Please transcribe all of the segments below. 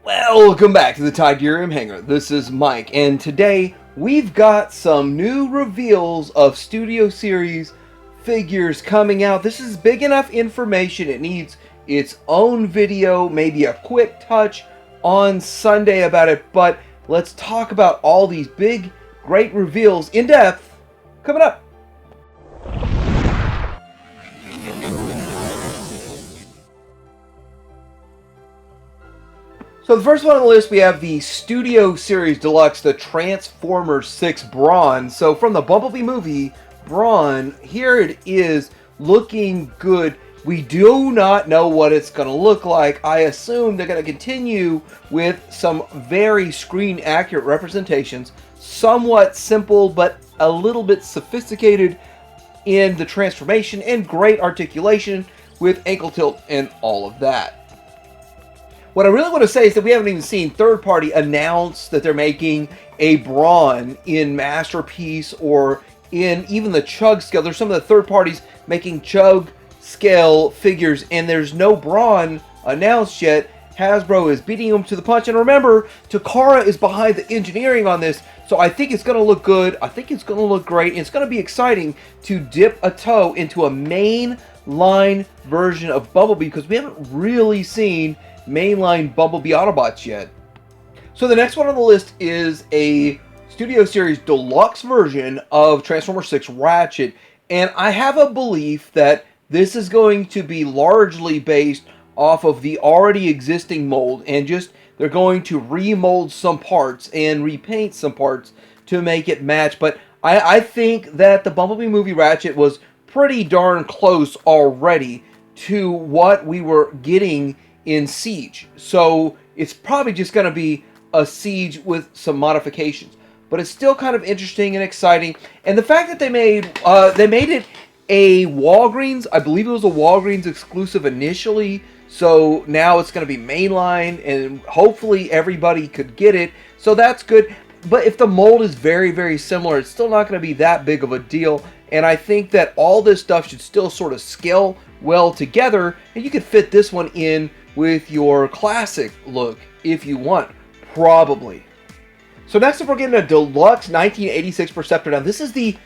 Welcome back to the Tidarium Hangar. This is Mike, and today we've got some new reveals of Studio Series figures coming out. This is big enough information. It needs its own video, maybe a quick touch on Sunday about it, but let's talk about all these big, great reveals in depth coming up. So the first one on the list, we have the Studio Series Deluxe, the Transformers 6 Brawn. So from the Bumblebee movie, Brawn, here it is, looking good. We do not know what it's going to look like. I assume they're going to continue with some very screen-accurate representations, somewhat simple but a little bit sophisticated in the transformation, and great articulation with ankle tilt and all of that. What I really want to say is that we haven't even seen third party announce that they're making a Brawn in Masterpiece or in even the Chug scale. There's some of the third parties making Chug scale figures, and there's no Brawn announced yet. Hasbro is beating them to the punch. And remember, Takara is behind the engineering on this, so I think it's going to look good. I think it's going to look great. And it's going to be exciting to dip a toe into a main line version of Bumblebee, because we haven't really seen mainline Bumblebee Autobots yet. So the next one on the list is a Studio Series Deluxe version of Transformers 6 Ratchet, and I have a belief that this is going to be largely based off of the already existing mold, and just they're going to remold some parts and repaint some parts to make it match. But I think that the Bumblebee movie Ratchet was pretty darn close already to what we were getting in Siege, so it's probably just going to be a Siege with some modifications, but it's still kind of interesting and exciting. And the fact that they made it a Walgreens, I believe it was a Walgreens exclusive initially, so now it's going to be mainline, and hopefully everybody could get it, so that's good. But if the mold is very, very similar, it's still not going to be that big of a deal, and I think that all this stuff should still sort of scale well together, and you could fit this one in with your classic look if you want, probably. So next up, we're getting a deluxe 1986 Perceptor. Now this is the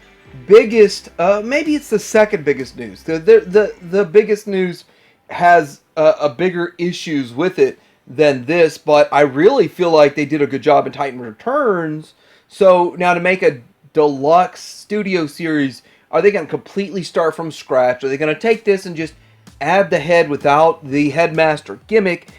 biggest, maybe it's the second biggest news. The biggest news has a bigger issues with it than this, but I really feel like they did a good job in Titan Returns. So now to make a deluxe Studio Series, are they going to completely start from scratch? Are they going to take this and just add the head without the headmaster gimmick?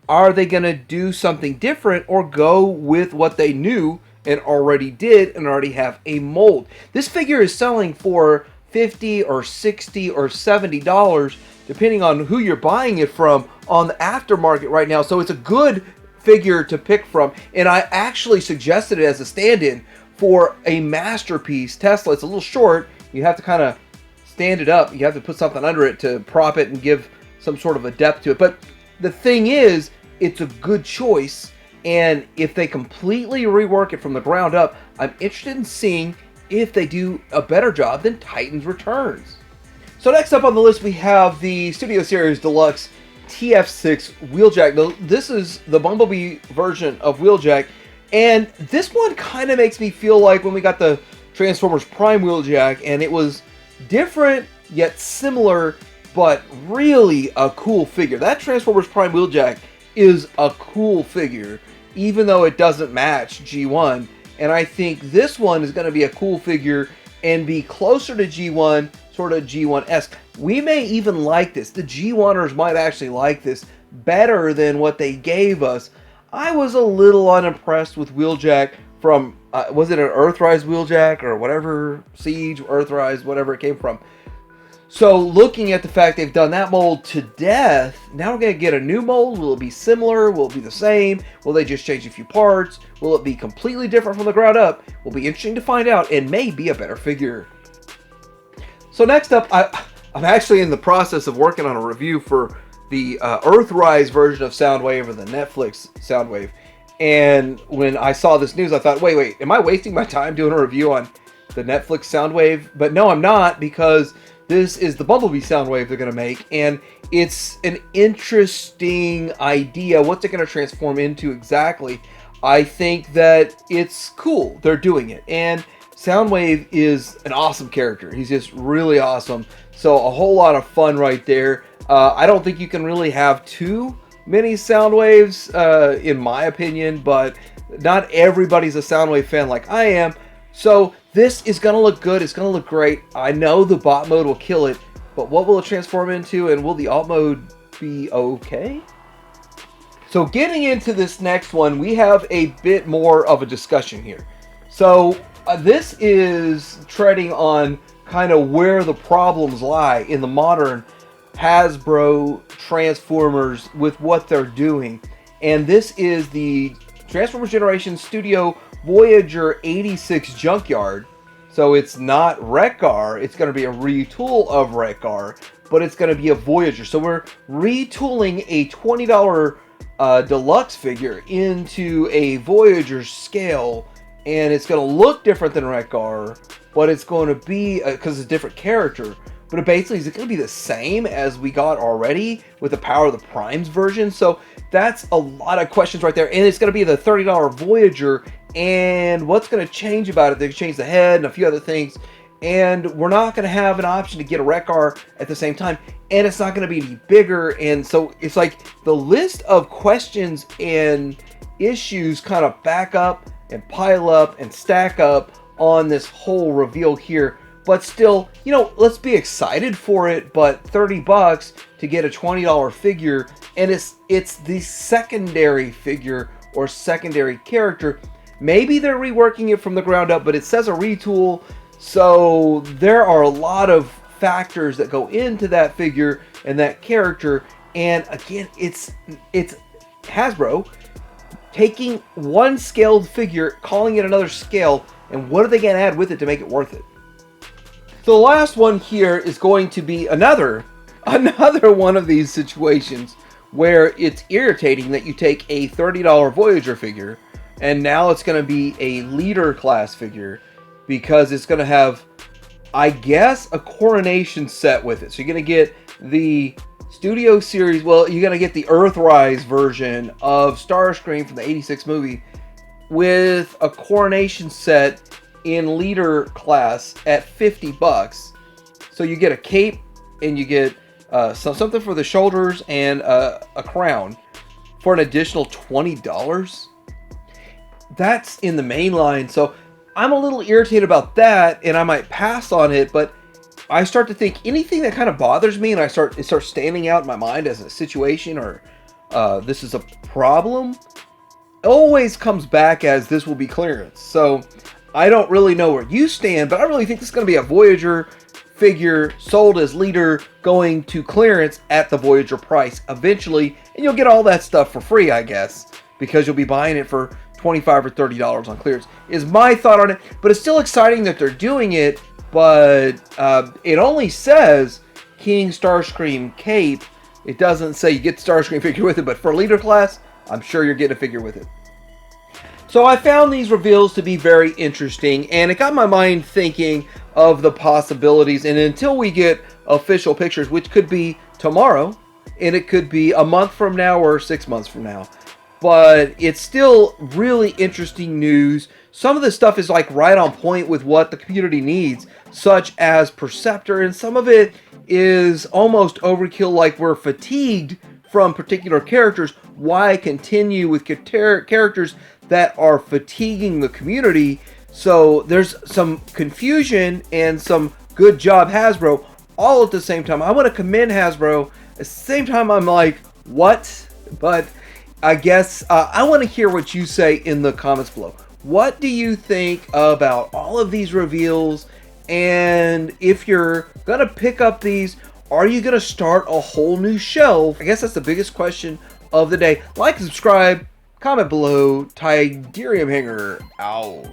Are they going to do something different, or go with what they knew and already did and already have a mold? This figure is selling for $50 or $60 or $70 depending on who you're buying it from on the aftermarket right now, so it's a good figure to pick from. And I actually suggested it as a stand-in for a Masterpiece Tesla. It's a little short, you have to kind of stand it up, you have to put something under it to prop it and give some sort of a depth to it. But the thing is, it's a good choice, and if they completely rework it from the ground up, I'm interested in seeing if they do a better job than Titans Returns. So next up on the list, we have the Studio Series Deluxe TF6 Wheeljack. Now, this is the Bumblebee version of Wheeljack, and this one kind of makes me feel like when we got the Transformers Prime Wheeljack, and it was different yet similar, but really a cool figure. That Transformers Prime Wheeljack is a cool figure, even though it doesn't match G1. And I think this one is going to be a cool figure and be closer to G1, sort of G1-esque. We may even like this. The G1ers might actually like this better than what they gave us. I was a little unimpressed with Wheeljack from, was it an Earthrise Wheeljack or whatever, Siege, Earthrise, whatever it came from. So looking at the fact they've done that mold to death, now we're going to get a new mold. Will it be similar? Will it be the same? Will they just change a few parts? Will it be completely different from the ground up? Will be interesting to find out, and may be a better figure. So next up, I'm actually in the process of working on a review for the Earthrise version of Soundwave, or the Netflix Soundwave. And when I saw this news, I thought, wait, am I wasting my time doing a review on the Netflix Soundwave? But no, I'm not, because This is the Bumblebee Soundwave they're going to make, and it's an interesting idea. What's it going to transform into exactly? I think that it's cool they're doing it, and Soundwave is an awesome character. He's just really awesome. So a whole lot of fun right there. I don't think you can really have too many Soundwaves, in my opinion, but not everybody's a Soundwave fan like I am. So this is going to look good. It's going to look great. I know the bot mode will kill it, but what will it transform into, and will the alt mode be okay? So getting into this next one, we have a bit more of a discussion here. So this is treading on kind of where the problems lie in the modern Hasbro Transformers with what they're doing. And this is the Transformers Generation Studio Voyager 86 Junkyard. So it's not Wreck-Gar, it's going to be a retool of Wreck-Gar, but it's going to be a Voyager. So we're retooling a $20 deluxe figure into a Voyager scale, and it's going to look different than Wreck-Gar, but it's going to be, because it's a different character, but it basically is it going to be the same as we got already with the Power of the Primes version? So that's a lot of questions right there, and it's going to be the $30 Voyager, and what's going to change about it? They change the head and a few other things, and we're not going to have an option to get a Wreck-Gar at the same time, and it's not going to be any bigger. And so it's like the list of questions and issues kind of back up and pile up and stack up on this whole reveal here. But still, you know, let's be excited for it. But $30 to get a $20 figure, and it's the secondary figure or secondary character. Maybe they're reworking it from the ground up, but it says a retool, so there are a lot of factors that go into that figure and that character. And again, it's Hasbro taking one scaled figure, calling it another scale, and what are they going to add with it to make it worth it? So the last one here is going to be another one of these situations where it's irritating that you take a $30 Voyager figure and now it's going to be a leader class figure because it's going to have, I guess, a coronation set with it. So you're going to get the Studio Series, well, you're going to get the Earthrise version of Starscream from the 86 movie with a coronation set in leader class at $50. So you get a cape and you get something for the shoulders and a crown for an additional $20. That's in the main line. So I'm a little irritated about that, and I might pass on it, but I start to think anything that kind of bothers me and it starts standing out in my mind as a situation or this is a problem, always comes back as this will be clearance. So I don't really know where you stand, but I really think this is going to be a Voyager figure sold as leader going to clearance at the Voyager price eventually, and you'll get all that stuff for free, I guess, because you'll be buying it for $25 or $30 on clearance, is my thought on it. But it's still exciting that they're doing it, but it only says King Starscream cape. It doesn't say you get the Starscream figure with it, but for leader class, I'm sure you're getting a figure with it. So I found these reveals to be very interesting, and it got my mind thinking of the possibilities. And until we get official pictures, which could be tomorrow, and it could be a month from now or 6 months from now, but it's still really interesting news. Some of this stuff is like right on point with what the community needs, such as Perceptor, and some of it is almost overkill, like we're fatigued from particular characters. Why continue with characters that are fatiguing the community? So there's some confusion and some good job Hasbro all at the same time. I want to commend Hasbro. At the same time, I'm like, what? But I guess I want to hear what you say in the comments below. What do you think about all of these reveals? And if you're going to pick up these, are you going to start a whole new shelf? I guess that's the biggest question of the day. Like and subscribe, comment below. Tidarium Hanger out.